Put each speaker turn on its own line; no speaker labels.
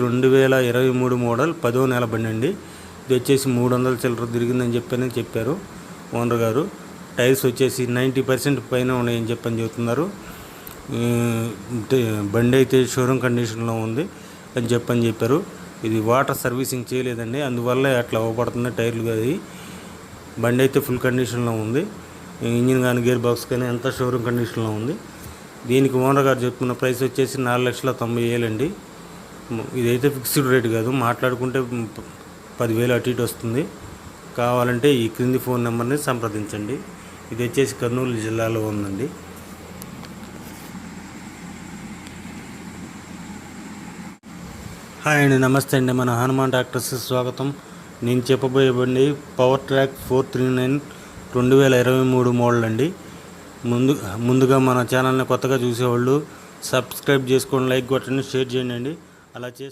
2023 model 10వ నెల బండి అండి. ఇది వచ్చేసి 300 చిల్లర తిరిగిందని చెప్పారు ఓనర్ గారు. టైర్స్ వచ్చేసి 90% పైన ఉన్నాయని చెప్తున్నారు. బండి అయితే షోరూమ్ కండిషన్లో ఉంది అని చెప్పారు. ఇది వాటర్ సర్వీసింగ్ చేయలేదండి, అందువల్ల అట్లా అవ్వబడుతుంది టైర్లు. అది బండి అయితే ఫుల్ కండిషన్లో ఉంది. ఇంజిన్ కానీ గేర్ బాక్స్ కానీ అంతా షోరూమ్ కండిషన్లో ఉంది. దీనికి ఓనర్ గారు చెప్తున్న ప్రైస్ వచ్చేసి 4,90,000 అండి. ఇదైతే ఫిక్స్డ్ రేట్ కాదు, మాట్లాడుకుంటే 10,000 అటు ఇటు వస్తుంది. కావాలంటే ఈ క్రింది ఫోన్ నెంబర్ని సంప్రదించండి. ఇది వచ్చేసి కర్నూలు జిల్లాలో ఉందండి. హాయ్ అండి, నమస్తే అండి. మన హనుమాన్ ట్రాక్టర్స్ స్వాగతం. నేను చెప్పబోయే బండి పవర్ ట్రాక్ 439 2023 మోడల్ అండి. ముందుగా మన ఛానల్ని కొత్తగా చూసేవాళ్ళు సబ్స్క్రైబ్ చేసుకోండి, లైక్ కొట్టండి, షేర్ చేయండి. అలా చేస్తే